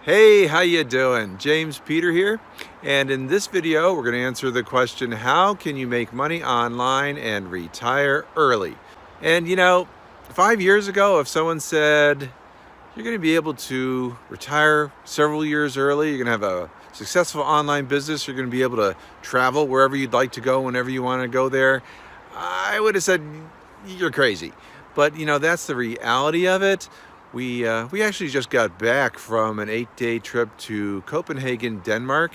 Hey, how you doing? James Peter here, and in this video we're going to answer the question, how can you make money online and retire early? And 5 years ago, if someone said you're going to be able to retire several years early, you're going to have a successful online business, you're going to be able to travel wherever you'd like to go whenever you want to go there, I would have said you're crazy. But that's the reality of it. We actually just got back from an 8-day trip to Copenhagen, Denmark,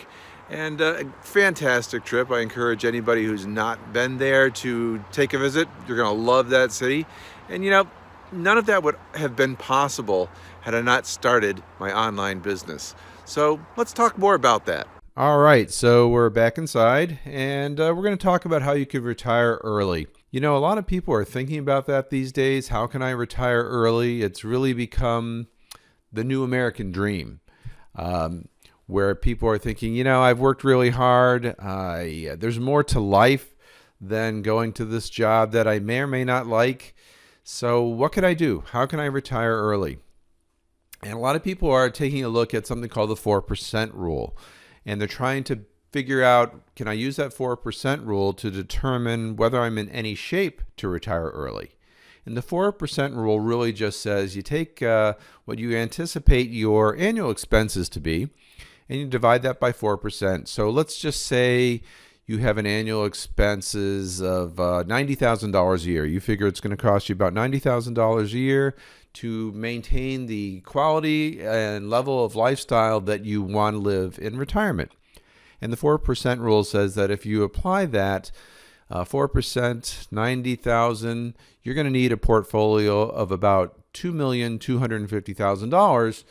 and a fantastic trip. I encourage anybody who's not been there to take a visit. You're going to love that city. And none of that would have been possible had I not started my online business. So let's talk more about that. All right, so we're back inside, and we're going to talk about how you could retire early. A lot of people are thinking about that these days. How can I retire early? It's really become the new American dream, where people are thinking, I've worked really hard. There's more to life than going to this job that I may or may not like. So what can I do? How can I retire early? And a lot of people are taking a look at something called the 4% rule. And they're trying to figure out, can I use that 4% rule to determine whether I'm in any shape to retire early? And the 4% rule really just says you take what you anticipate your annual expenses to be, and you divide that by 4%. So let's just say you have an annual expenses of $90,000 a year. You figure it's going to cost you about $90,000 a year to maintain the quality and level of lifestyle that you want to live in retirement. And the 4% rule says that if you apply that 4%, 90,000, you're going to need a portfolio of about $2,250,000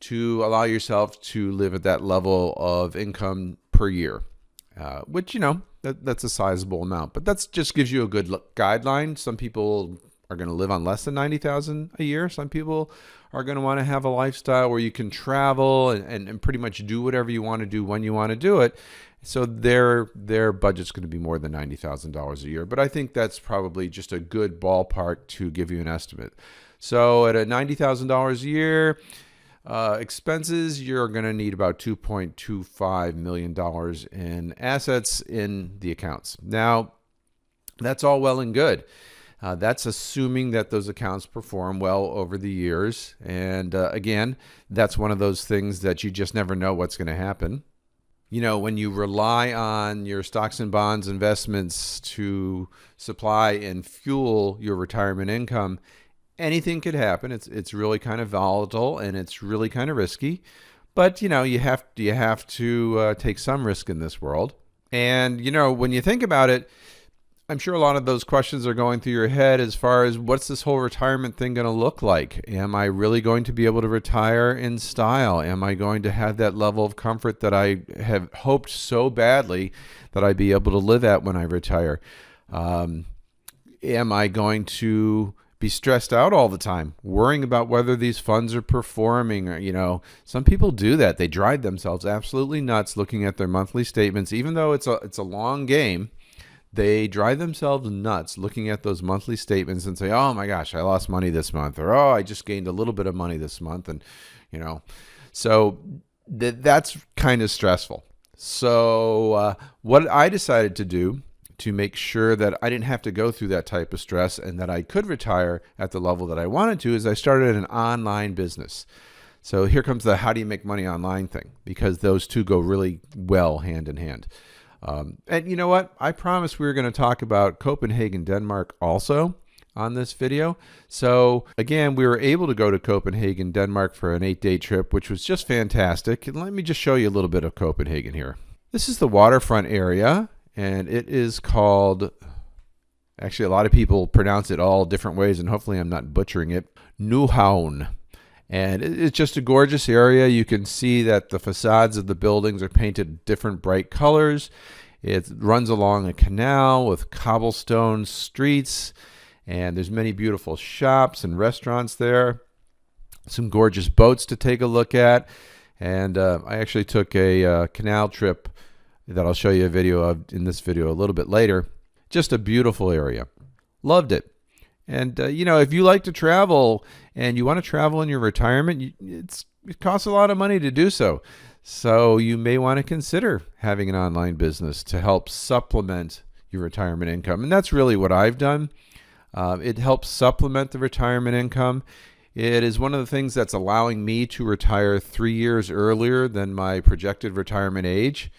to allow yourself to live at that level of income per year, which, that's a sizable amount. But that just gives you a good guideline. Some people are going to live on less than 90,000 a year. Some people are going to want to have a lifestyle where you can travel and pretty much do whatever you want to do when you want to do it. So their budget's going to be more than $90,000 a year. But I think that's probably just a good ballpark to give you an estimate. So at a $90,000 a year expenses, you're going to need about $2.25 million in assets in the accounts. Now, that's all well and good. That's assuming that those accounts perform well over the years. And again, that's one of those things that you just never know what's going to happen. When you rely on your stocks and bonds investments to supply and fuel your retirement income, anything could happen. It's really kind of volatile and it's really kind of risky. But, you have to take some risk in this world. And, when you think about it, I'm sure a lot of those questions are going through your head as far as what's this whole retirement thing going to look like? Am I really going to be able to retire in style? Am I going to have that level of comfort that I have hoped so badly that I'd be able to live at when I retire? Am I going to be stressed out all the time, worrying about whether these funds are performing? Or, some people do that. They drive themselves absolutely nuts looking at their monthly statements, even though it's a long game. They drive themselves nuts looking at those monthly statements and say, oh my gosh, I lost money this month, or oh, I just gained a little bit of money this month. And, so that's kind of stressful. So what I decided to do to make sure that I didn't have to go through that type of stress and that I could retire at the level that I wanted to is I started an online business. So here comes the how do you make money online thing, because those two go really well hand in hand. And you know what? I promised we were going to talk about Copenhagen, Denmark also on this video. So again, we were able to go to Copenhagen, Denmark for an 8-day trip, which was just fantastic. And let me just show you a little bit of Copenhagen here. This is the waterfront area, and it is called, actually a lot of people pronounce it all different ways, and hopefully I'm not butchering it, Nytorv. And it's just a gorgeous area. You can see that the facades of the buildings are painted different bright colors. It runs along a canal with cobblestone streets, and there's many beautiful shops and restaurants there. Some gorgeous boats to take a look at. And I actually took a canal trip that I'll show you a video of in this video a little bit later. Just a beautiful area. Loved it. And, if you like to travel and you want to travel in your retirement, it costs a lot of money to do so. So you may want to consider having an online business to help supplement your retirement income. And that's really what I've done. It helps supplement the retirement income. It is one of the things that's allowing me to retire 3 years earlier than my projected retirement age.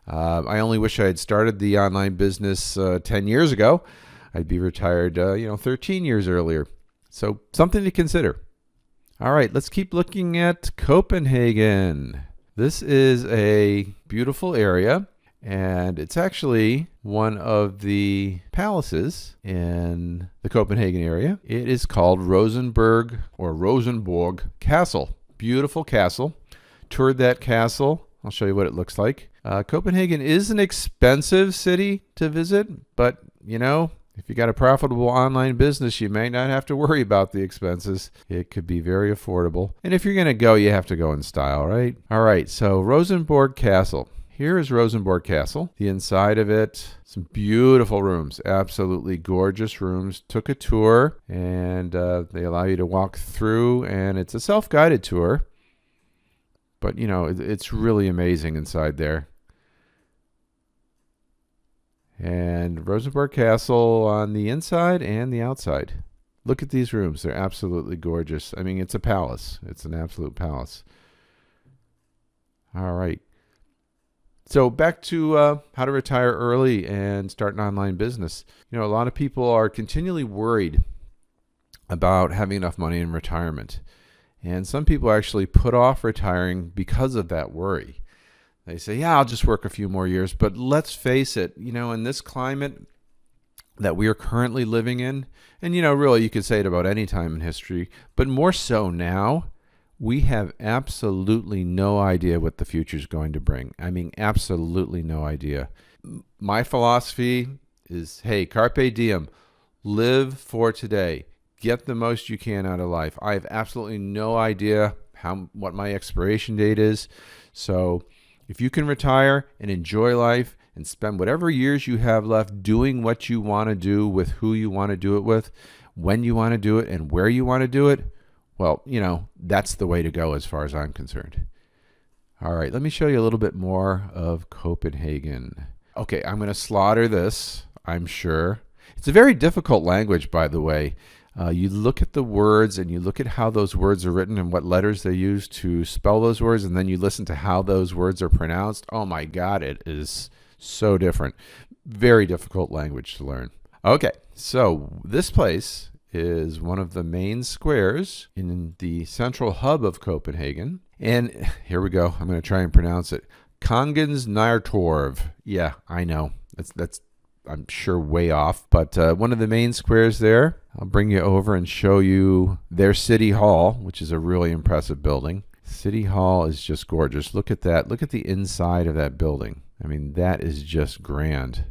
I only wish I had started the online business 10 years ago. I'd be retired 13 years earlier. So something to consider. All right, let's keep looking at Copenhagen. This is a beautiful area, and it's actually one of the palaces in the Copenhagen area. It is called Rosenborg Castle. Beautiful castle. Toured that castle. I'll show you what it looks like. Copenhagen is an expensive city to visit, but if you got a profitable online business, you may not have to worry about the expenses. It could be very affordable. And if you're going to go, you have to go in style, right? All right, so Rosenborg Castle. Here is Rosenborg Castle. The inside of it, some beautiful rooms, absolutely gorgeous rooms. Took a tour, and they allow you to walk through, and it's a self-guided tour. But, it's really amazing inside there. And Rosenborg Castle on the inside and the outside. Look at these rooms. They're absolutely gorgeous. I mean, it's a palace. It's an absolute palace. All right. So back to how to retire early and start an online business. A lot of people are continually worried about having enough money in retirement. And some people actually put off retiring because of that worry. They say, yeah, I'll just work a few more years. But let's face it, in this climate that we are currently living in, and, really you could say it about any time in history, but more so now, we have absolutely no idea what the future is going to bring. I mean, absolutely no idea. My philosophy is, hey, carpe diem, live for today. Get the most you can out of life. I have absolutely no idea what my expiration date is. So if you can retire and enjoy life and spend whatever years you have left doing what you want to do with who you want to do it with, when you want to do it, and where you want to do it, well, that's the way to go as far as I'm concerned. All right, let me show you a little bit more of Copenhagen. Okay, I'm going to slaughter this, I'm sure. It's a very difficult language, by the way. You look at the words and you look at how those words are written and what letters they use to spell those words, and then you listen to how those words are pronounced. Oh my God, it is so different. Very difficult language to learn. Okay, so this place is one of the main squares in the central hub of Copenhagen. And here we go. I'm going to try and pronounce it. Kongens Nytorv. Yeah, I know. That's I'm sure way off, but one of the main squares there. I'll bring you over and show you their City Hall, which is a really impressive building. City Hall is just gorgeous. Look at that. Look at the inside of that building. I mean, that is just grand.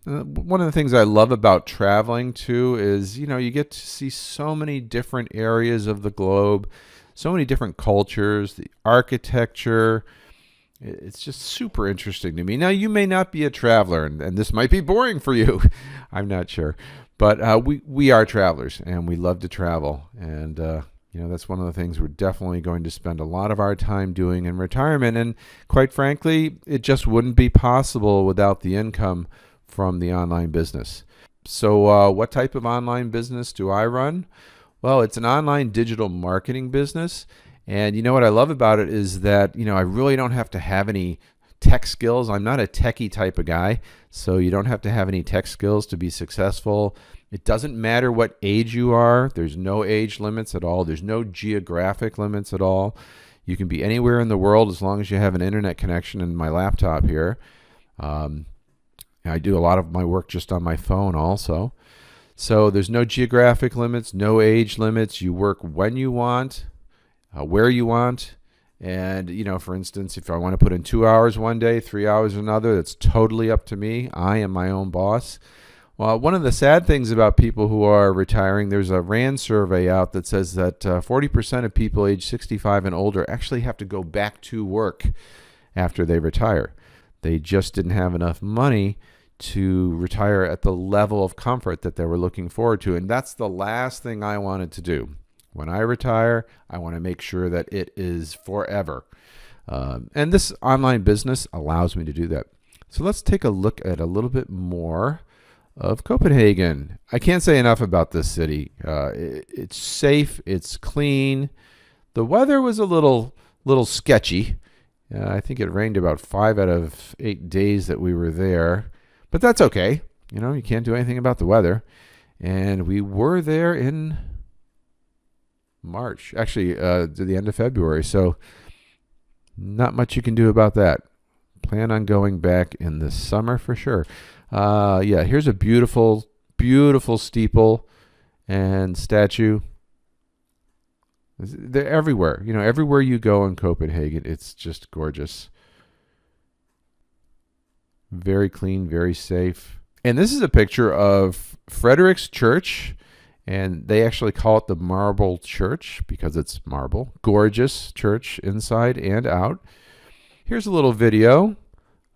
One of the things I love about traveling too is, you get to see so many different areas of the globe, so many different cultures, the architecture. It's just super interesting to me. Now, you may not be a traveler, and this might be boring for you. I'm not sure. But we are travelers, and we love to travel. And, that's one of the things we're definitely going to spend a lot of our time doing in retirement. And quite frankly, it just wouldn't be possible without the income from the online business. So what type of online business do I run? Well, it's an online digital marketing business. And what I love about it is that, I really don't have to have any tech skills. I'm not a techie type of guy, so you don't have to have any tech skills to be successful. It doesn't matter what age you are. There's no age limits at all. There's no geographic limits at all. You can be anywhere in the world as long as you have an internet connection in my laptop here. I do a lot of my work just on my phone also. So there's no geographic limits, no age limits. You work when you want. Where you want. And, for instance, if I want to put in 2 hours one day, 3 hours another, that's totally up to me. I am my own boss. Well, one of the sad things about people who are retiring, there's a RAND survey out that says that 40% of people age 65 and older actually have to go back to work after they retire. They just didn't have enough money to retire at the level of comfort that they were looking forward to. And that's the last thing I wanted to do, When I retire, I want to make sure that it is forever. And this online business allows me to do that. So let's take a look at a little bit more of Copenhagen. I can't say enough about this city. It's safe. It's clean. The weather was a little sketchy. I think it rained about 5 out of 8 days that we were there, but that's okay. You know, you can't do anything about the weather. And we were there in March, actually, to the end of February. So not much you can do about that. Plan on going back in the summer for sure. Yeah, here's a beautiful, beautiful steeple and statue. They're everywhere. You know, everywhere you go in Copenhagen, it's just gorgeous. Very clean, very safe. And this is a picture of Frederick's Church, and they actually call it the Marble Church because it's marble. Gorgeous church inside and out. Here's a little video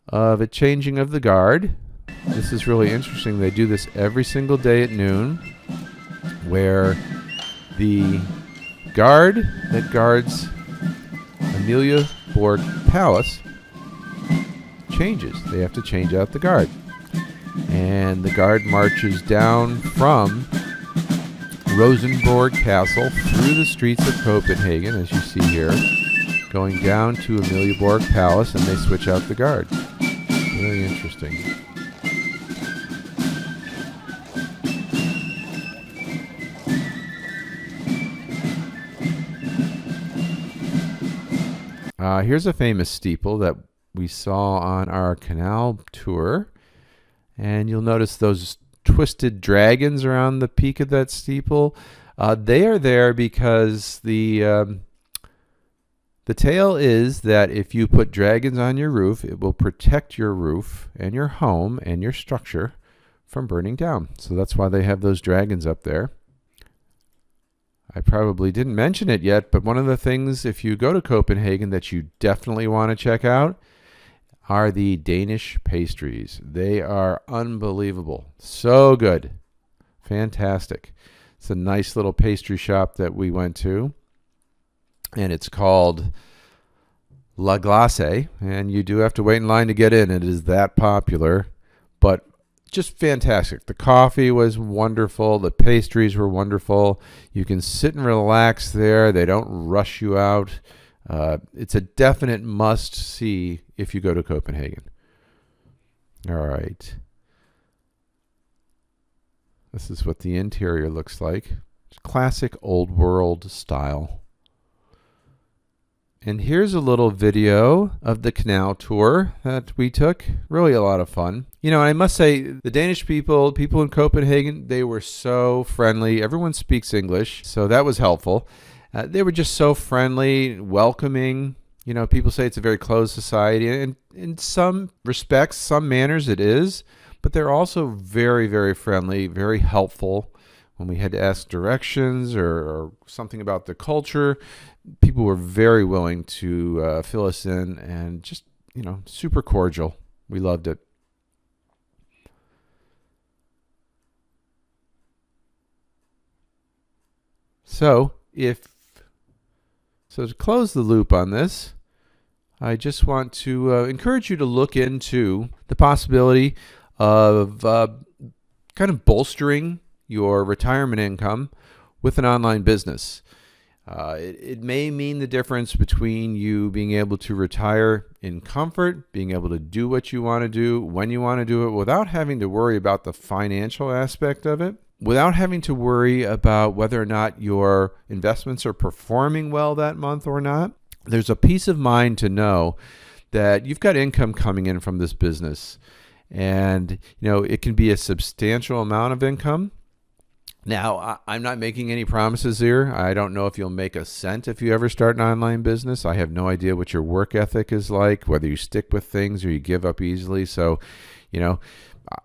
of a changing of the guard. This is really interesting. They do this every single day at noon, where the guard that guards Amelia Borg Palace changes. They have to change out the guard. And the guard marches down from Rosenborg Castle through the streets of Copenhagen, as you see here, going down to Amelia Borg Palace, and they switch out the guard. Very interesting. Here's a famous steeple that we saw on our canal tour. And you'll notice those twisted dragons around the peak of that steeple. They are there because the tale is that if you put dragons on your roof, it will protect your roof and your home and your structure from burning down. So that's why they have those dragons up there. I probably didn't mention it yet, but one of the things, if you go to Copenhagen, that you definitely want to check out are the Danish pastries. They are unbelievable. So good. Fantastic. It's a nice little pastry shop that we went to, and it's called La Glace, and you do have to wait in line to get in. It is that popular, but just fantastic. The coffee was wonderful. The pastries were wonderful. You can sit and relax there. They don't rush you out. It's a definite must-see if you go to Copenhagen. All right. This is what the interior looks like. It's classic old world style. And here's a little video of the canal tour that we took. Really a lot of fun. You know, I must say, the Danish people in Copenhagen, they were so friendly. Everyone speaks English, so that was helpful. They were just so friendly, welcoming. You know, people say it's a very closed society, and in some respects, some manners it is, but they're also very, very friendly, very helpful. When we had to ask directions or something about the culture, people were very willing to fill us in, and just, you know, super cordial. We loved it. So to close the loop on this, I just want to encourage you to look into the possibility of kind of bolstering your retirement income with an online business. It may mean the difference between you being able to retire in comfort, being able to do what you want to do when you want to do it without having to worry about the financial aspect of it, without having to worry about whether or not your investments are performing well that month or not. There's a peace of mind to know that you've got income coming in from this business. And, you know, it can be a substantial amount of income. Now, I'm not making any promises here. I don't know if you'll make a cent if you ever start an online business. I have no idea what your work ethic is like, whether you stick with things or you give up easily. So, you know,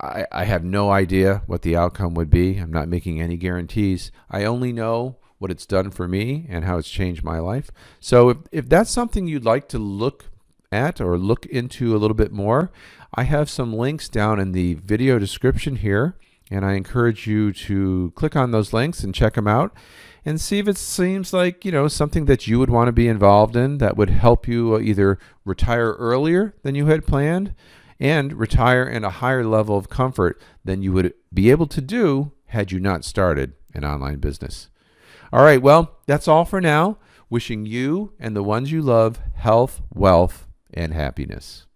I have no idea what the outcome would be. I'm not making any guarantees. I only know what it's done for me and how it's changed my life. So if that's something you'd like to look at or look into a little bit more, I have some links down in the video description here And I encourage you to click on those links and check them out and see if it seems like, something that you would want to be involved in that would help you either retire earlier than you had planned and retire in a higher level of comfort than you would be able to do had you not started an online business. All right, well, that's all for now. Wishing you and the ones you love health, wealth, and happiness.